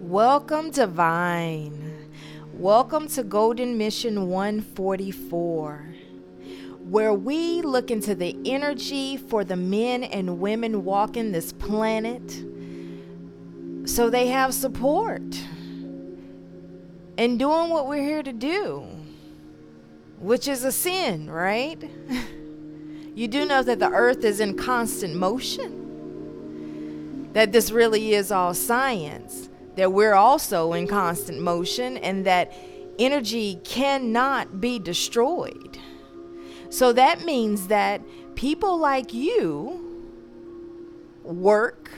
Welcome, Divine. Welcome to Golden Mission 144, where we look into the energy for the men and women walking this planet so they have support in doing what we're here to do, which is ascend, right? You do know that the earth is in constant motion, that this really is all science, that we're also in constant motion, and that energy cannot be destroyed. So that means that people like you work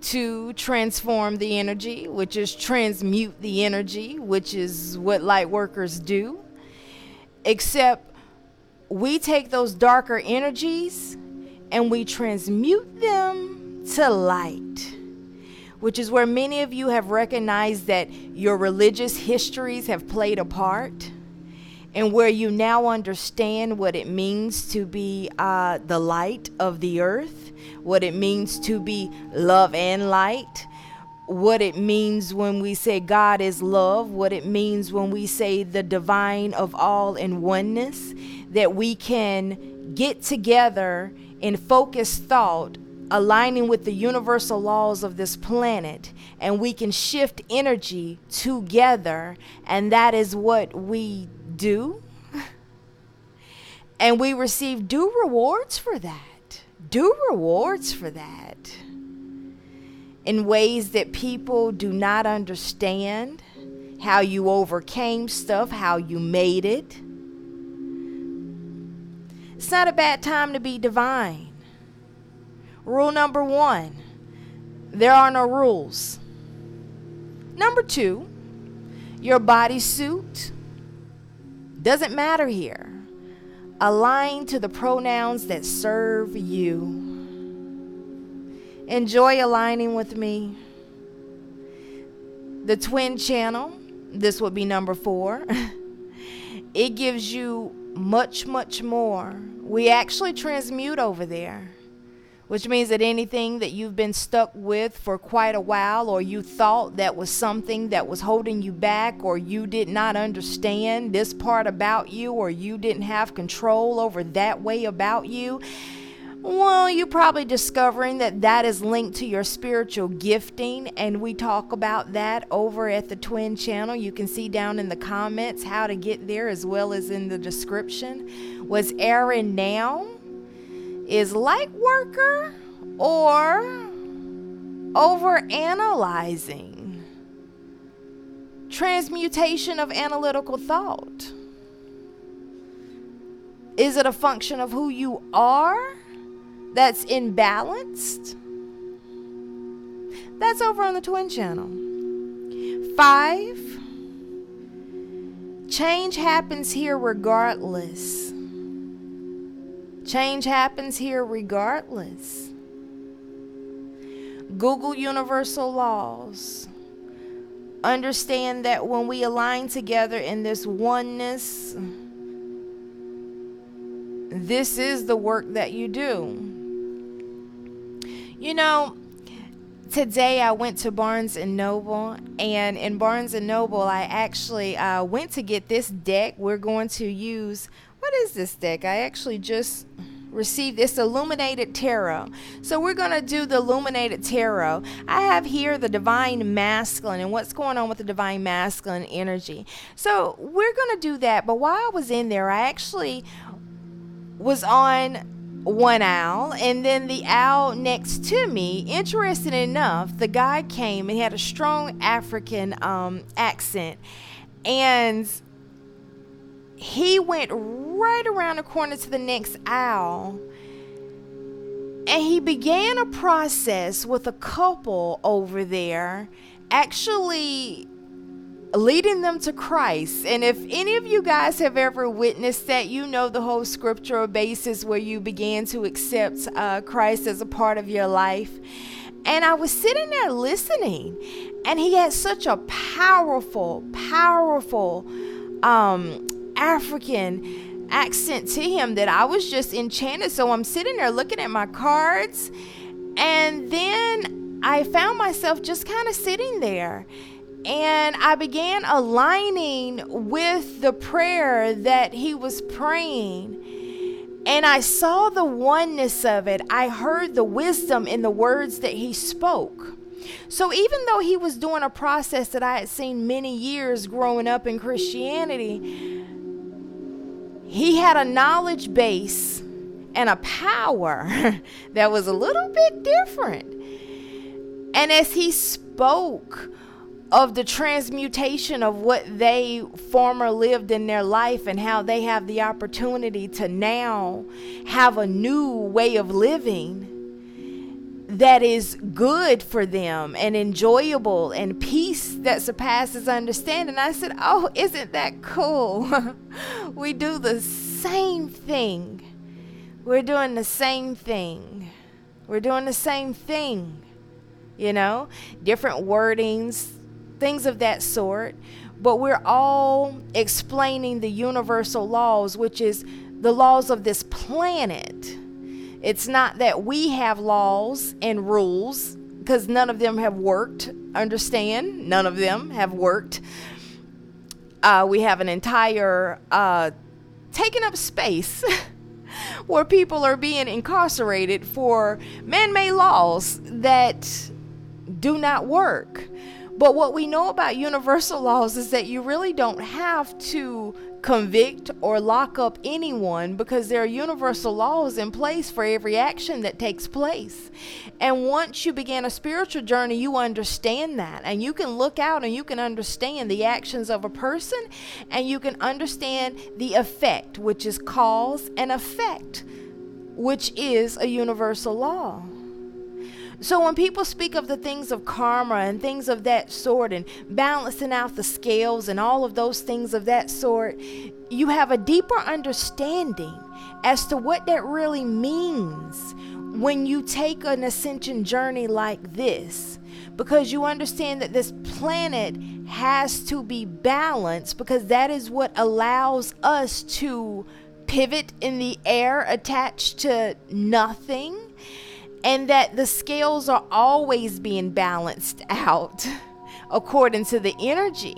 to transform the energy, which is transmute the energy, which is what light workers do. Except we take those darker energies and we transmute them to light, which is where many of you have recognized that your religious histories have played a part, and where you now understand what it means to be the light of the earth, what it means to be love and light, what it means when we say God is love, what it means when we say the divine of all in oneness, that we can get together in focused thought, aligning with the universal laws of this planet, and we can shift energy together, and that is what we do. And we receive due rewards for that. Due rewards for that. In ways that people do not understand, how you overcame stuff, how you made it. It's not a bad time to be divine. Rule number 1, there are no rules. Number 2, your bodysuit doesn't matter here. Align to the pronouns that serve you. Enjoy aligning with me. The twin channel, this would be number 4. It gives you much, much more. We actually transmute over there, which means that anything that you've been stuck with for quite a while, or you thought that was something that was holding you back, or you did not understand this part about you, or you didn't have control over that way about you, well, you're probably discovering that that is linked to your spiritual gifting, and we talk about that over at the Twin channel. You can see down in the comments how to get there, as well as in the description. What's airing now is light worker or over analyzing. Transmutation of analytical thought. Is it a function of who you are that's imbalanced? That's over on the Twin channel. 5, change happens here regardless. Change happens here regardless. Google universal laws. Understand that when we align together in this oneness, this is the work that you do. You know, today I went to Barnes & Noble, and in Barnes & Noble I actually went to get this deck. We're going to use, what is this deck? I actually just received this Illuminated Tarot. So we're going to do the Illuminated Tarot. I have here the Divine Masculine and what's going on with the Divine Masculine energy. So we're going to do that. But while I was in there, I actually was on one owl, and then the owl next to me, interesting enough, the guy came and he had a strong African accent, and he went right around the corner to the next owl, and he began a process with a couple over there, actually leading them to Christ. And if any of you guys have ever witnessed that, you know the whole scriptural basis where you began to accept Christ as a part of your life. And I was sitting there listening, and he had such a powerful African accent to him that I was just enchanted. So I'm sitting there looking at my cards, and then I found myself just kind of sitting there. And I began aligning with the prayer that he was praying. And I saw the oneness of it. I heard the wisdom in the words that he spoke. So even though he was doing a process that I had seen many years growing up in Christianity, he had a knowledge base and a power that was a little bit different. And as he spoke of the transmutation of what they formerly lived in their life and how they have the opportunity to now have a new way of living that is good for them and enjoyable and peace that surpasses understanding, I said, oh, isn't that cool? We do the same thing. We're doing the same thing. We're doing the same thing. You know, different wordings, things of that sort, but we're all explaining the universal laws, which is the laws of this planet. It's not that we have laws and rules, because none of them have worked. Understand? None of them have worked. We have an entire taking up space where people are being incarcerated for man-made laws that do not work. But what we know about universal laws is that you really don't have to convict or lock up anyone, because there are universal laws in place for every action that takes place. And once you begin a spiritual journey, you understand that, and you can look out and you can understand the actions of a person, and you can understand the effect, which is cause, and effect, which is a universal law. So when people speak of the things of karma and things of that sort and balancing out the scales and all of those things of that sort, you have a deeper understanding as to what that really means when you take an ascension journey like this, because you understand that this planet has to be balanced, because that is what allows us to pivot in the air attached to nothing. And that the scales are always being balanced out according to the energy.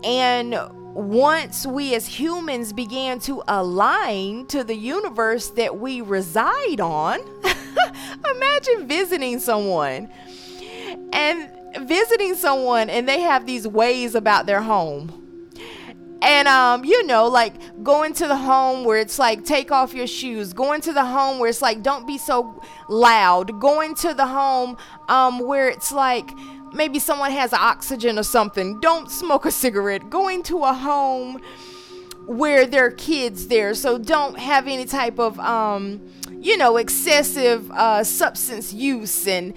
And once we as humans began to align to the universe that we reside on, imagine visiting someone and they have these ways about their home. And, you know, like going to the home where it's like, take off your shoes. Going to the home where it's like, don't be so loud. Going to the home where it's like, maybe someone has oxygen or something. Don't smoke a cigarette. Going to a home where there are kids there. So don't have any type of, you know, excessive substance use and,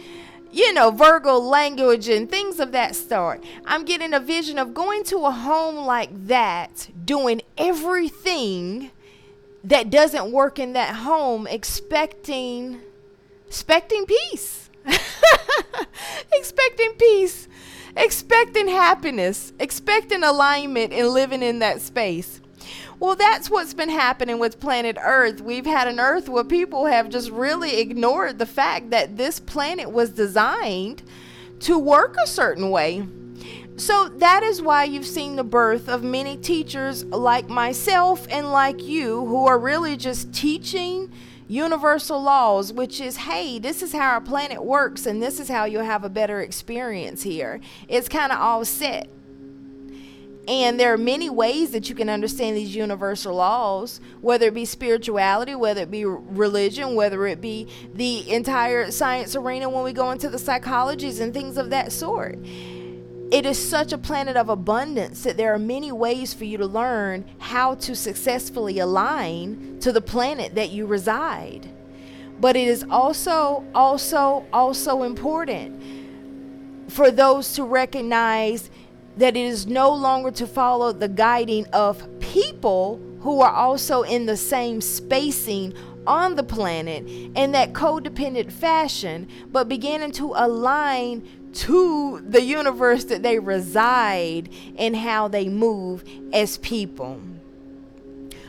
you know, Virgo language and things of that sort. I'm getting a vision of going to a home like that, doing everything that doesn't work in that home, expecting peace. Expecting peace, expecting happiness, expecting alignment and living in that space. Well, that's what's been happening with planet Earth. We've had an Earth where people have just really ignored the fact that this planet was designed to work a certain way. So that is why you've seen the birth of many teachers like myself and like you, who are really just teaching universal laws, which is, hey, this is how our planet works, and this is how you'll have a better experience here. It's kind of all set. And there are many ways that you can understand these universal laws, whether it be spirituality, whether it be religion, whether it be the entire science arena when we go into the psychologies and things of that sort. It is such a planet of abundance that there are many ways for you to learn how to successfully align to the planet that you reside. But it is also important for those to recognize that it is no longer to follow the guiding of people who are also in the same spacing on the planet in that codependent fashion, but beginning to align to the universe that they reside and how they move as people.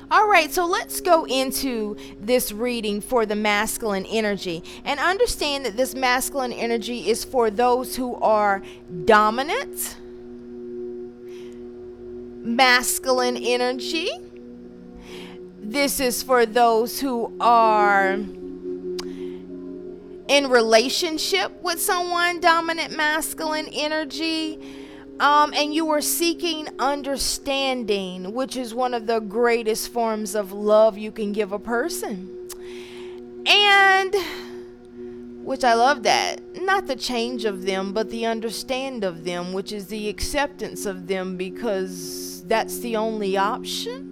All right, so let's go into this reading for the masculine energy and understand that this masculine energy is for those who are dominant, masculine energy. This is for those who are in relationship with someone, dominant masculine energy, and you are seeking understanding, which is one of the greatest forms of love you can give a person. And which I love that, not the change of them, but the understand of them, which is the acceptance of them, because that's the only option.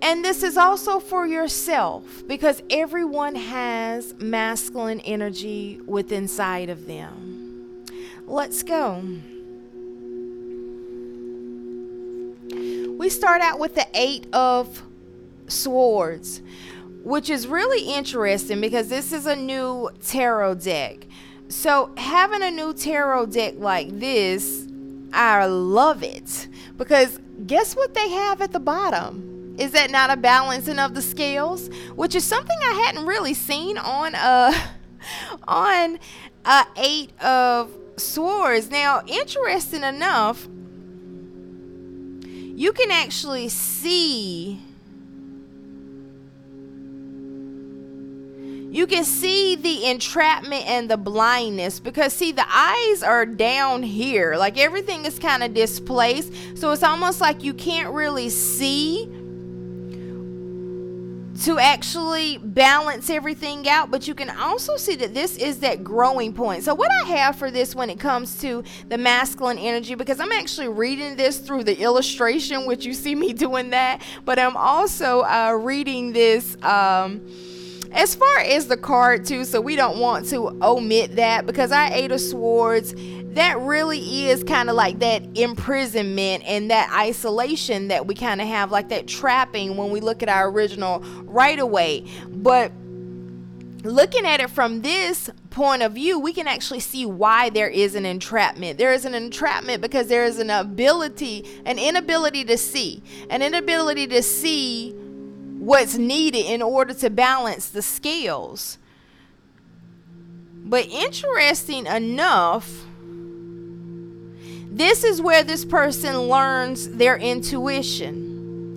And this is also for yourself, because everyone has masculine energy within inside of them. Let's go. We start out with the 8 of Swords, which is really interesting because this is a new tarot deck. So having a new tarot deck like this, I love it, because guess what they have at the bottom? Is that not a balancing of the scales? Which is something I hadn't really seen on 8 of Swords. Now, interesting enough, you can actually see, the entrapment and the blindness, because see, the eyes are down here, like everything is kind of displaced, so it's almost like you can't really see to actually balance everything out. But you can also see that this is that growing point. So what I have for this when it comes to the masculine energy, because I'm actually reading this through the illustration, which you see me doing that, but I'm also reading this as far as the card too, so we don't want to omit that, because our 8 of Swords, that really is kind of like that imprisonment and that isolation that we kind of have, like that trapping when we look at our original right away. But looking at it from this point of view, we can actually see why there is an entrapment. There is an entrapment because there is an inability to see what's needed in order to balance the scales. But interesting enough, this is where this person learns their intuition,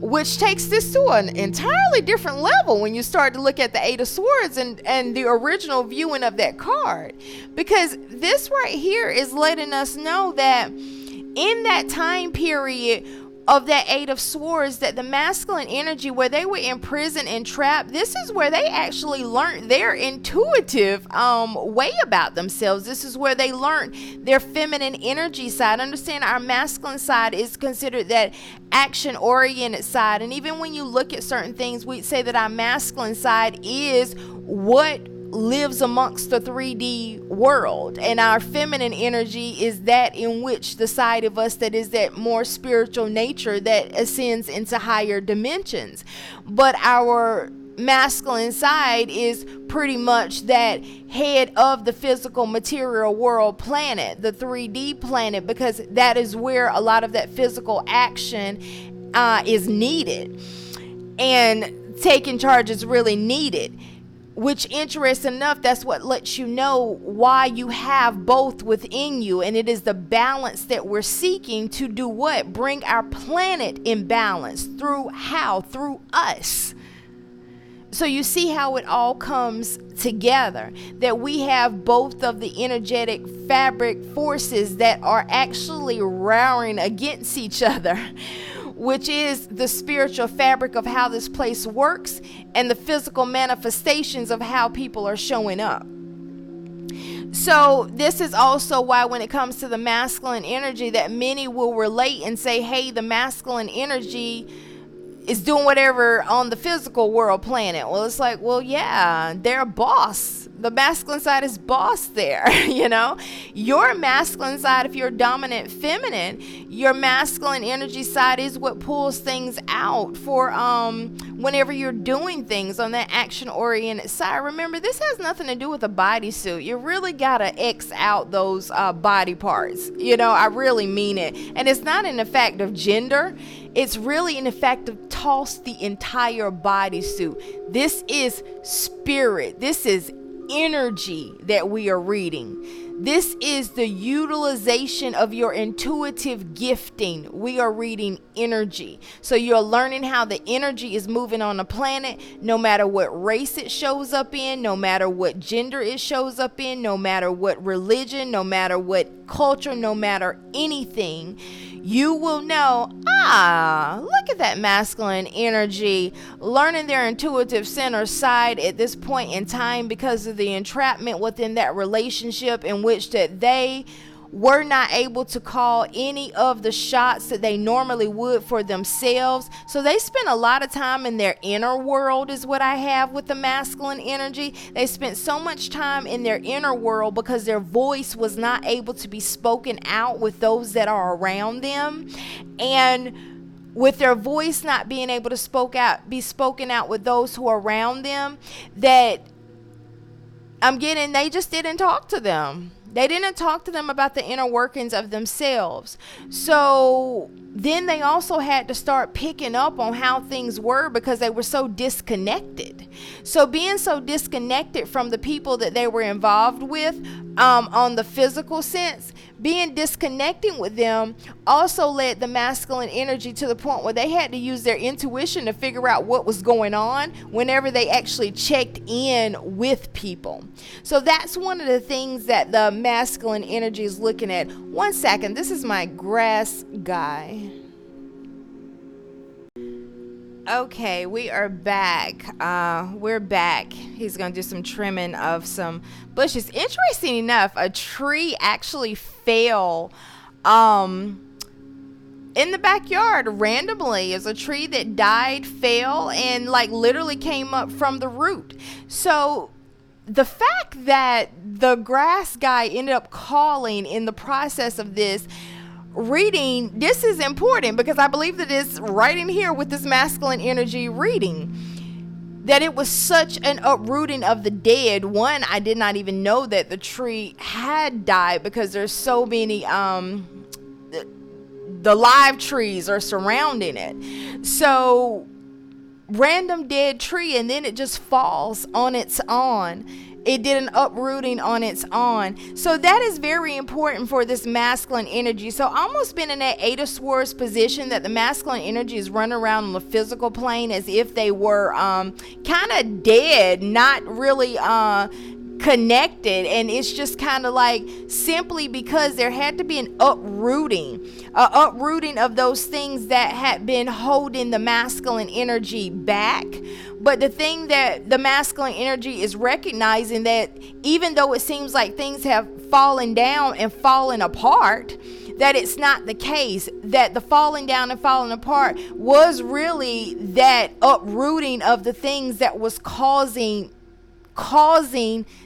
which takes this to an entirely different level when you start to look at the 8 of Swords and the original viewing of that card. Because this right here is letting us know that in that time period of that 8 of Swords, that the masculine energy, where they were imprisoned and trapped, this is where they actually learned their intuitive way about themselves. This is where they learned their feminine energy side. Understand, our masculine side is considered that action oriented side, and even when you look at certain things, we say that our masculine side is what lives amongst the 3D world, and our feminine energy is that in which the side of us that is that more spiritual nature that ascends into higher dimensions. But our masculine side is pretty much that head of the physical material world planet, the 3D planet, because that is where a lot of that physical action is needed, and taking charge is really needed. Which, interesting enough, that's what lets you know why you have both within you. And it is the balance that we're seeking to do what? Bring our planet in balance. Through how? Through us. So you see how it all comes together, that we have both of the energetic fabric forces that are actually roaring against each other, which is the spiritual fabric of how this place works and the physical manifestations of how people are showing up. So this is also why when it comes to the masculine energy, that many will relate and say, hey, the masculine energy is doing whatever on the physical world planet. Well, it's like, well, yeah, they're a boss. The masculine side is boss there, you know. Your masculine side, if you're dominant feminine, your masculine energy side is what pulls things out for whenever you're doing things on that action oriented side. Remember, this has nothing to do with a bodysuit. You really gotta X out those body parts, you know. I really mean it. And it's not an effect of gender, it's really an effect of toss the entire bodysuit. This is spirit, this is energy that we are reading. This is the utilization of your intuitive gifting. We are reading energy. So you're learning how the energy is moving on the planet, no matter what race it shows up in, no matter what gender it shows up in, no matter what religion, no matter what culture, no matter anything. You will know, look at that masculine energy, learning their intuitive center side at this point in time because of the entrapment within that relationship in which that they were not able to call any of the shots that they normally would for themselves. So they spent a lot of time in their inner world is what I have with the masculine energy. They spent so much time in their inner world because their voice was not able to be spoken out with those that are around them. And with their voice not being able to be spoken out with those who are around them, that they just didn't talk to them. They didn't talk to them about the inner workings of themselves. So then they also had to start picking up on how things were because they were so disconnected. So being so disconnected from the people that they were involved with on the physical sense, being disconnected with them also led the masculine energy to the point where they had to use their intuition to figure out what was going on whenever they actually checked in with people. So that's one of the things that the masculine energy is looking at. One second, this is my grass guy. Okay, we are back. We're back. He's going to do some trimming of some bushes. Interesting enough, a tree actually fell in the backyard randomly. It's a tree that died, fell, and literally came up from the root. So the fact that the grass guy ended up calling in the process of this reading, this is important because I believe that it's right in here with this masculine energy reading, that it was such an uprooting of the dead. One, I did not even know that the tree had died because there's so many the live trees are surrounding it. So random dead tree, and then it just falls on its own. It did an uprooting on its own. So that is very important for this masculine energy. So almost been in that Eight of Swords position that the masculine energy is running around on the physical plane as if they were kind of dead, not really connected. And it's just kind of simply because there had to be an uprooting of those things that had been holding the masculine energy back. But the thing that the masculine energy is recognizing, that even though it seems like things have fallen down and fallen apart, that it's not the case, that the falling down and falling apart was really that uprooting of the things that was causing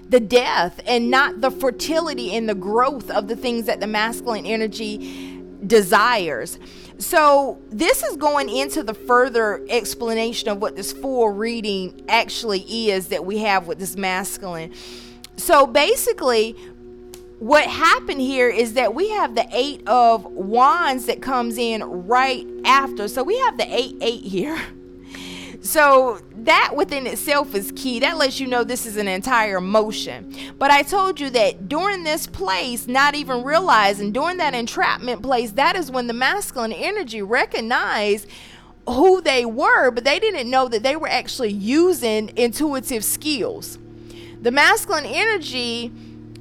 the death, and not the fertility and the growth of the things that the masculine energy desires. So this is going into the further explanation of what this full reading actually is that we have with this masculine. So basically what happened here is that we have the Eight of Wands that comes in right after. So we have the 8-8 here. So that within itself is key. That lets you know this is an entire motion. But I told you that during this place, not even realizing, during that entrapment place, that is when the masculine energy recognized who they were, but they didn't know that they were actually using intuitive skills. The masculine energy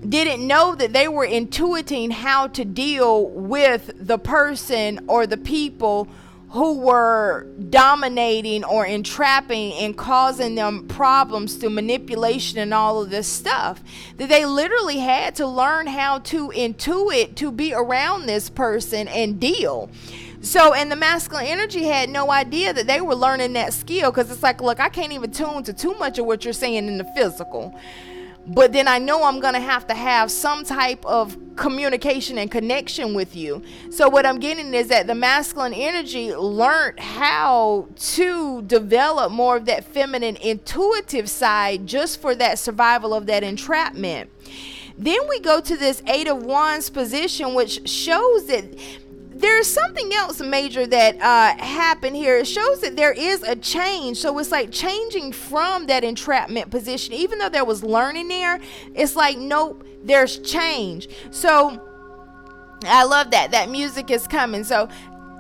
didn't know that they were intuiting how to deal with the person or the people who were dominating or entrapping and causing them problems through manipulation and all of this stuff. That they literally had to learn how to intuit to be around this person and deal. So, and the masculine energy had no idea that they were learning that skill, because it's look, I can't even tune to too much of what you're saying in the physical. But then I know I'm going to have some type of communication and connection with you. So what I'm getting is that the masculine energy learned how to develop more of that feminine intuitive side just for that survival of that entrapment. Then we go to this Eight of Wands position, which shows that there's something else major that happened here. It shows that there is a change. So it's like changing from that entrapment position. Even though there was learning there, it's like, nope, there's change. So I love that music is coming. So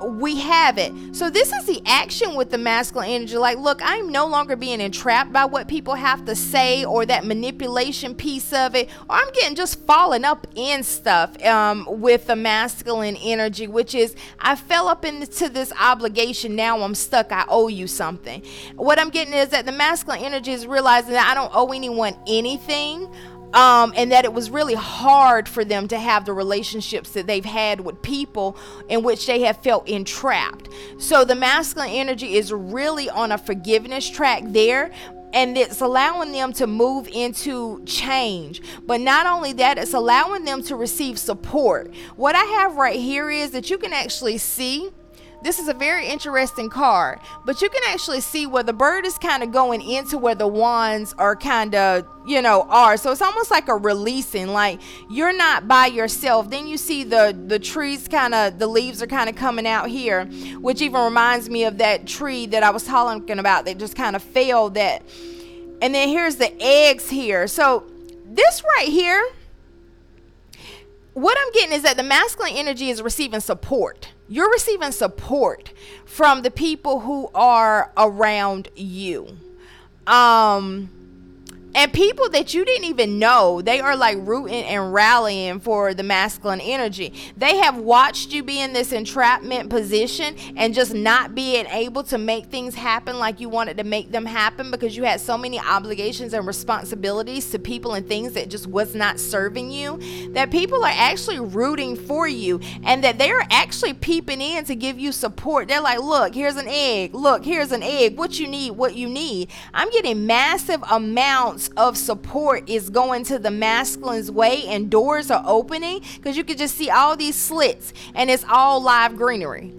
we have it. So this is the action with the masculine energy. Like, look, I'm no longer being entrapped by what people have to say or that manipulation piece of it, or I'm getting just falling up in stuff with the masculine energy, which is I fell up into this obligation. Now I'm stuck. I owe you something. What I'm getting is that the masculine energy is realizing that I don't owe anyone anything. And that it was really hard for them to have the relationships that they've had with people in which they have felt entrapped. So the masculine energy is really on a forgiveness track there. And it's allowing them to move into change. But not only that, it's allowing them to receive support. What I have right here is that you can actually see. This is a very interesting card, but you can actually see where the bird is kind of going into where the wands are kind of, are. So it's almost like a releasing, like you're not by yourself. Then you see the trees the leaves are kind of coming out here, which even reminds me of that tree that I was talking about that just kind of fell that. And then here's the eggs here. So this right here, what I'm getting is that the masculine energy is receiving support. You're receiving support from the people who are around you. And people that you didn't even know, they are like rooting and rallying for the masculine energy. They have watched you be in this entrapment position and just not being able to make things happen like you wanted to make them happen because you had so many obligations and responsibilities to people and things that just was not serving you, that people are actually rooting for you and that they are actually peeping in to give you support. They're like, look, here's an egg. Look, here's an egg. What you need. I'm getting massive amounts of support is going to the masculine's way, and doors are opening because you can just see all these slits and it's all live greenery.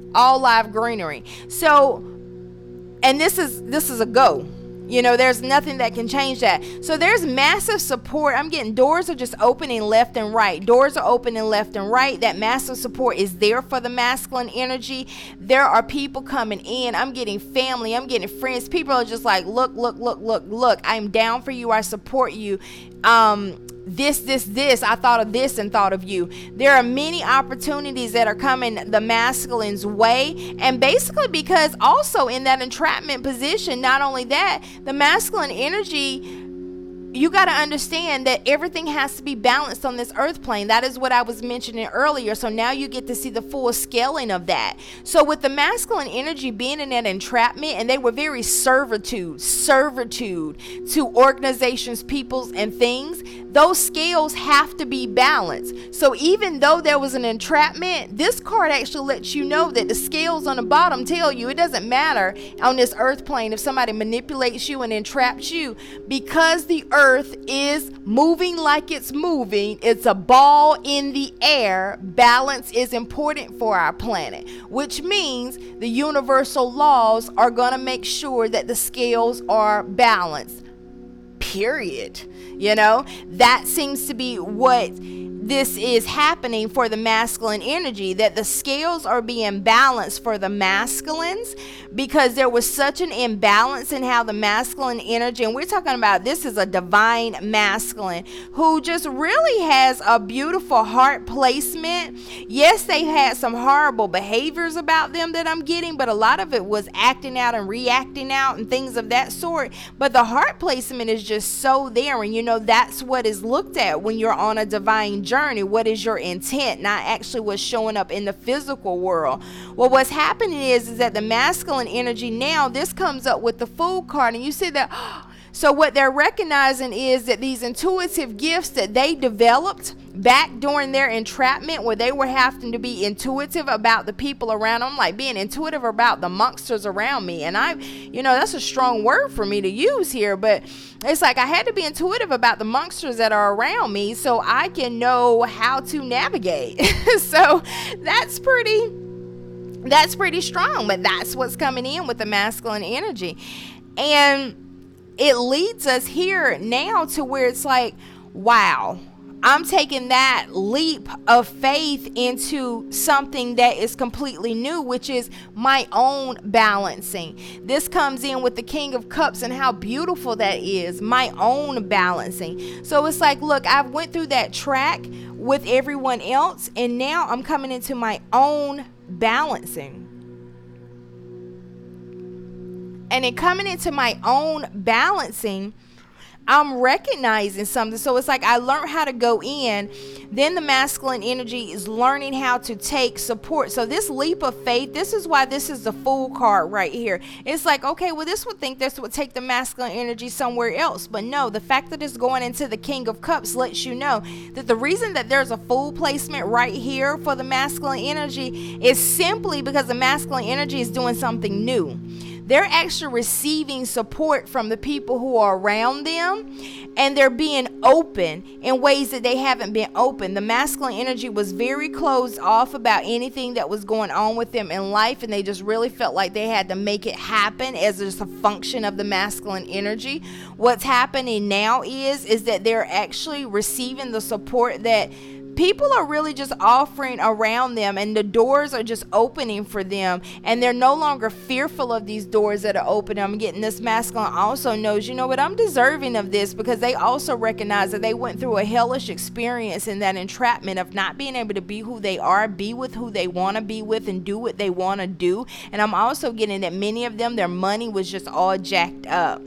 So, and this is a go. There's nothing that can change that. So there's massive support. I'm getting doors are just opening left and right. That massive support is there for the masculine energy. There are people coming in. I'm getting family. I'm getting friends. People are just like, look. I'm down for you. I support you. This, I thought of this and thought of you. There are many opportunities that are coming the masculine's way, and basically because also in that entrapment position, not only that, the masculine energy, you got to understand that everything has to be balanced on this earth plane. That is what I was mentioning earlier. So now you get to see the full scaling of that. So with the masculine energy being in that entrapment, and they were very servitude to organizations, peoples, and things, those scales have to be balanced. So even though there was an entrapment, this card actually lets you know that the scales on the bottom tell you it doesn't matter on this earth plane if somebody manipulates you and entraps you, because the earth is moving like it's moving. It's a ball in the air. Balance is important for our planet, which means the universal laws are going to make sure that the scales are balanced. Period. That seems to be what this is happening for the masculine energy, that the scales are being balanced for the masculines, because there was such an imbalance in how the masculine energy, and we're talking about this is a divine masculine who just really has a beautiful heart placement. Yes, they had some horrible behaviors about them that I'm getting, but a lot of it was acting out and reacting out and things of that sort. But the heart placement is just so there, and that's what is looked at when you're on a divine journey. What is your intent, not actually what's showing up in the physical world. Well, what's happening is that the masculine energy now, this comes up with the Fool card, and you see that. So what they're recognizing is that these intuitive gifts that they developed back during their entrapment, where they were having to be intuitive about the people around them, like being intuitive about the monsters around me. And that's a strong word for me to use here, but it's like I had to be intuitive about the monsters that are around me so I can know how to navigate. So that's pretty strong, but that's what's coming in with the masculine energy. And it leads us here now to where it's like, wow, I'm taking that leap of faith into something that is completely new, which is my own balancing. This comes in with the King of Cups and how beautiful that is, my own balancing. So it's like, look, I've went through that track with everyone else, and now I'm coming into my own balancing. And in coming into my own balancing, I'm recognizing something. So it's like I learned how to go in. Then the masculine energy is learning how to take support. So this leap of faith, this is why this is the Fool card right here. It's like, okay, well, this would think this would take the masculine energy somewhere else. But no, the fact that it's going into the King of Cups lets you know that the reason that there's a Fool placement right here for the masculine energy is simply because the masculine energy is doing something new. They're actually receiving support from the people who are around them, and they're being open in ways that they haven't been open. The masculine energy was very closed off about anything that was going on with them in life, and they just really felt like they had to make it happen as just a function of the masculine energy. What's happening now is that they're actually receiving the support that people are really just offering around them, and the doors are just opening for them, and they're no longer fearful of these doors that are open. I'm getting this masculine also knows, you know what, I'm deserving of this, because they also recognize that they went through a hellish experience in that entrapment of not being able to be who they are, be with who they want to be with, and do what they want to do. And I'm also getting that many of them, their money was just all jacked up.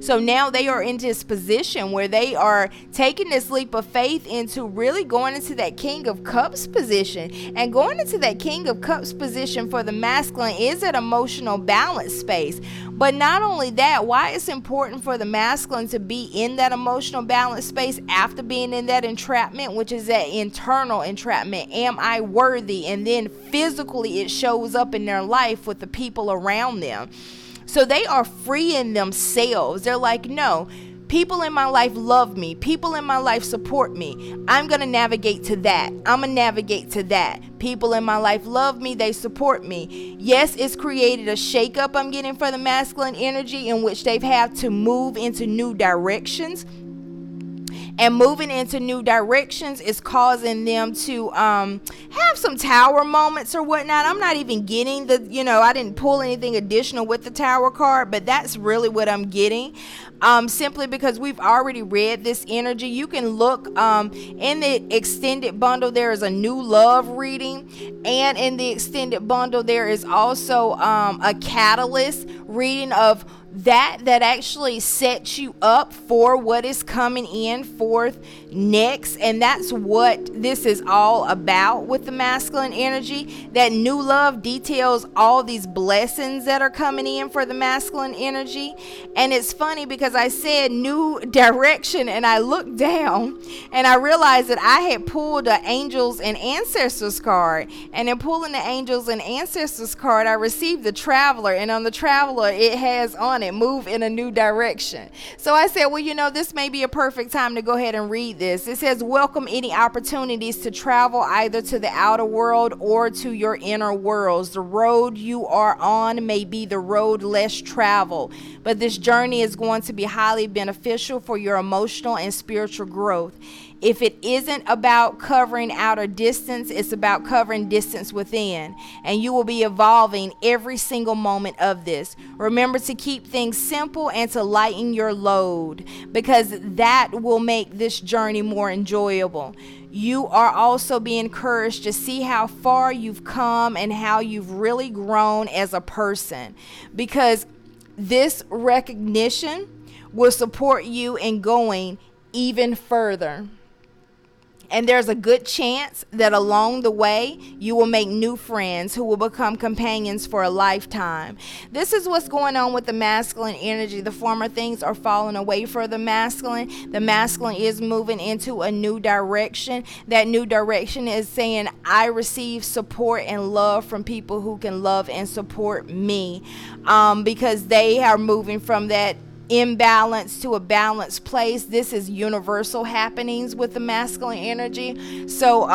So now they are in this position where they are taking this leap of faith into really going into that King of Cups position. And going into that King of Cups position for the masculine is an emotional balance space. But not only that, why it's important for the masculine to be in that emotional balance space after being in that entrapment, which is that internal entrapment. Am I worthy? And then physically it shows up in their life with the people around them. So they are freeing themselves. They're like, no, people in my life love me. People in my life support me. I'm going to navigate to that. I'm going to navigate to that. People in my life love me. They support me. Yes, it's created a shakeup I'm getting for the masculine energy in which they've had to move into new directions. And moving into new directions is causing them to have some tower moments or whatnot. I'm not even getting I didn't pull anything additional with the tower card, but that's really what I'm getting. Simply because we've already read this energy. You can look in the extended bundle, there is a new love reading. And in the extended bundle, there is also a catalyst reading of that actually sets you up for what is coming in forth next. And that's what this is all about with the masculine energy. That new love details all these blessings that are coming in for the masculine energy. And it's funny because I said new direction, and I looked down and I realized that I had pulled the Angels and Ancestors card, and in pulling the Angels and Ancestors card, I received the Traveler, and on the Traveler it has on it move in a new direction. So I said, well, this may be a perfect time to go ahead and read this. It says, welcome any opportunities to travel either to the outer world or to your inner worlds. The road you are on may be the road less traveled, but this journey is going to be highly beneficial for your emotional and spiritual growth. If it isn't about covering outer distance, it's about covering distance within. And you will be evolving every single moment of this. Remember to keep things simple and to lighten your load, because that will make this journey more enjoyable. You are also being encouraged to see how far you've come and how you've really grown as a person, because this recognition will support you in going even further. And there's a good chance that along the way, you will make new friends who will become companions for a lifetime. This is what's going on with the masculine energy. The former things are falling away for the masculine. The masculine is moving into a new direction. That new direction is saying, I receive support and love from people who can love and support me, because they are moving from that imbalance to a balanced place. This is universal happenings with the masculine energy. So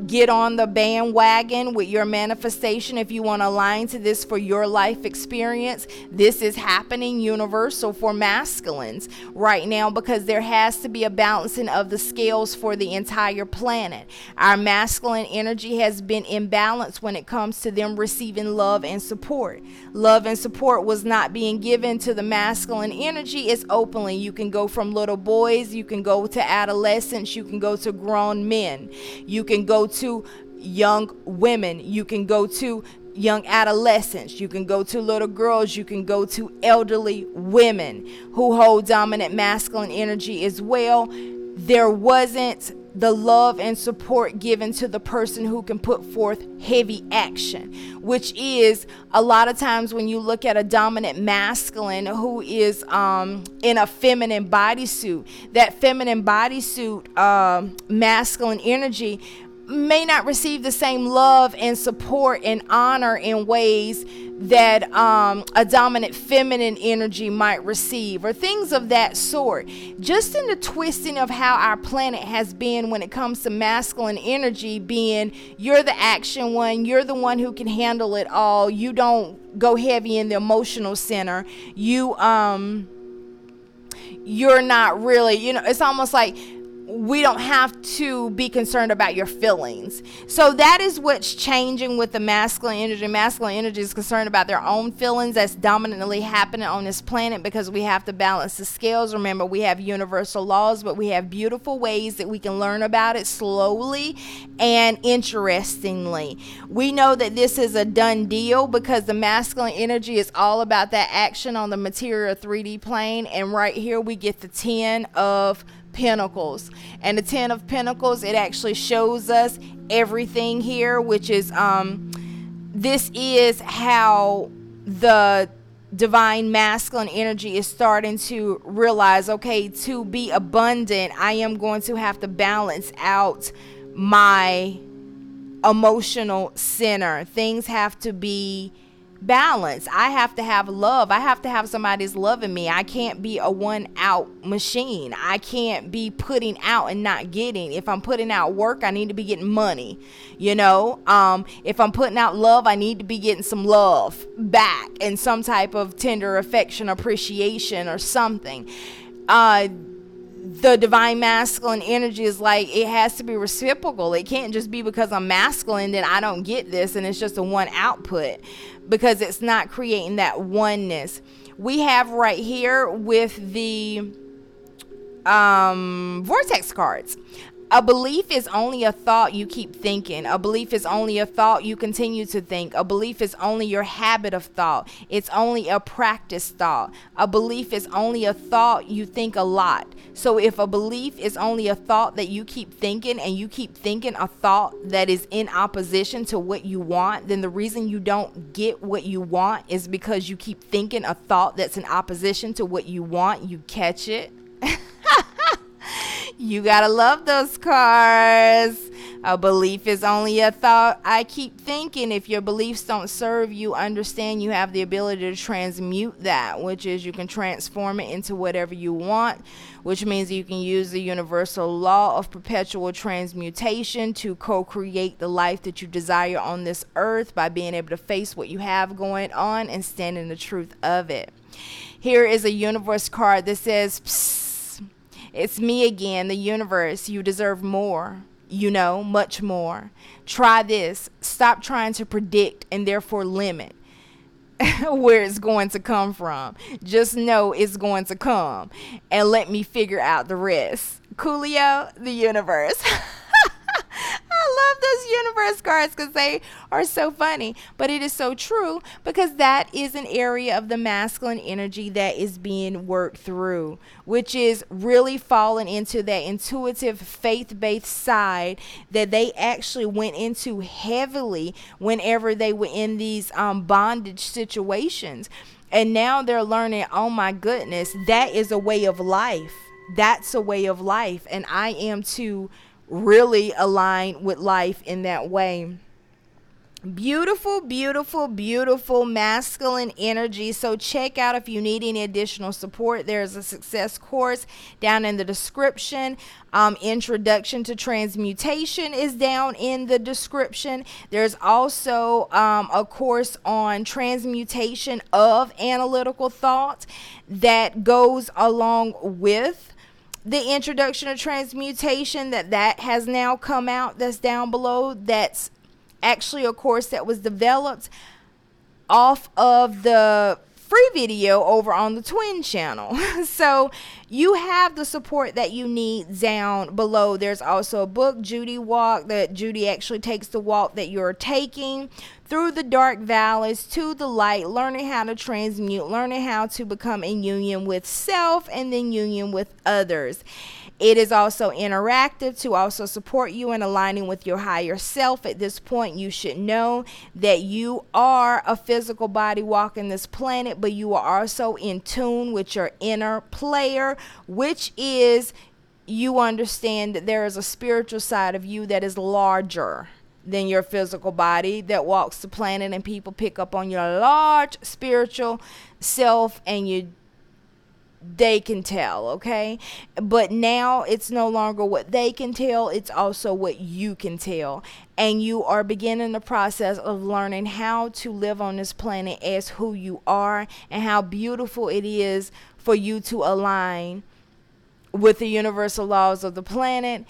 get on the bandwagon with your manifestation if you want to align to this for your life experience. This is happening universal for masculines right now, because there has to be a balancing of the scales for the entire planet. Our masculine energy has been imbalanced when it comes to them receiving love and support. Love and support was not being given to the masculine energy. Is openly. You can go from little boys, you can go to adolescents, you can go to grown men, you can go to young women, you can go to young adolescents, you can go to little girls, you can go to elderly women who hold dominant masculine energy as well. There wasn't the love and support given to the person who can put forth heavy action, which is a lot of times when you look at a dominant masculine who is in a feminine bodysuit, that feminine bodysuit masculine energy may not receive the same love and support and honor in ways that a dominant feminine energy might receive, or things of that sort. Just in the twisting of how our planet has been when it comes to masculine energy being, you're the action one, you're the one who can handle it all, you don't go heavy in the emotional center, you're not really, it's almost like we don't have to be concerned about your feelings. So that is what's changing with the masculine energy. Masculine energy is concerned about their own feelings. That's dominantly happening on this planet because we have to balance the scales. Remember, we have universal laws, but we have beautiful ways that we can learn about it slowly and interestingly. We know that this is a done deal because the masculine energy is all about that action on the material 3D plane. And right here we get the 10 of Pentacles, and the 10 of Pentacles, it actually shows us everything here, which is this is how the divine masculine energy is starting to realize, okay, to be abundant, I am going to have to balance out my emotional center. Things have to be balance. I have to have love. I have to have somebody's loving me. I can't be a one out machine. I can't be putting out and not getting. If I'm putting out work, I need to be getting money. If I'm putting out love, I need to be getting some love back and some type of tender affection, appreciation, or something. The divine masculine energy is like, it has to be reciprocal. It can't just be because I'm masculine that I don't get this and it's just a one output, because it's not creating that oneness. We have right here with the vortex cards. A belief is only a thought you keep thinking. A belief is only a thought you continue to think. A belief is only your habit of thought. It's only a practice thought. A belief is only a thought you think a lot. So if a belief is only a thought that you keep thinking, and you keep thinking a thought that is in opposition to what you want, then the reason you don't get what you want is because you keep thinking a thought that's in opposition to what you want. You catch it? You gotta love those cards. A belief is only a thought I keep thinking. If your beliefs don't serve you, understand you have the ability to transmute that, which is you can transform it into whatever you want, which means you can use the universal law of perpetual transmutation to co-create the life that you desire on this earth by being able to face what you have going on and stand in the truth of it. Here is a universe card that says, psst, it's me again, the universe. You deserve more, much more. Try this. Stop trying to predict and therefore limit where it's going to come from. Just know it's going to come and let me figure out the rest. Coolio, the universe. I love those universe cards because they are so funny, but it is so true, because that is an area of the masculine energy that is being worked through, which is really falling into that intuitive faith-based side that they actually went into heavily whenever they were in these bondage situations. And now they're learning, oh my goodness, that is a way of life. That's a way of life. And I am to really align with life in that way. Beautiful, beautiful, beautiful masculine energy. So check out if you need any additional support. There's a success course down in the description. Introduction to Transmutation is down in the description. There's also a course on transmutation of analytical thought that goes along with the introduction of transmutation that has now come out. That's down below. That's actually a course that was developed off of the free video over on the Twin channel. So you have the support that you need down below. There's also a book, Judi Walk, that Judi actually takes the walk that you're taking through the dark valleys to the light, learning how to transmute, learning how to become in union with self and then union with others. It is also interactive to also support you in aligning with your higher self. At this point, you should know that you are a physical body walking this planet, but you are also in tune with your inner player, which is you understand that there is a spiritual side of you that is larger than your physical body that walks the planet, and people pick up on your large spiritual self and they can tell, okay? But now it's no longer what they can tell, it's also what you can tell. And you are beginning the process of learning how to live on this planet as who you are, and how beautiful it is for you to align with the universal laws of the planet,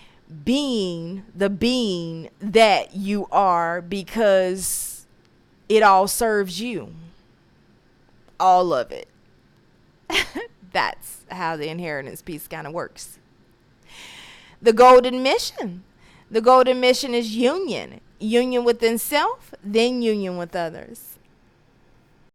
being the being that you are, because it all serves you. All of it. That's how the inheritance piece kind of works. The golden mission. The golden mission is union. Union within self, then union with others.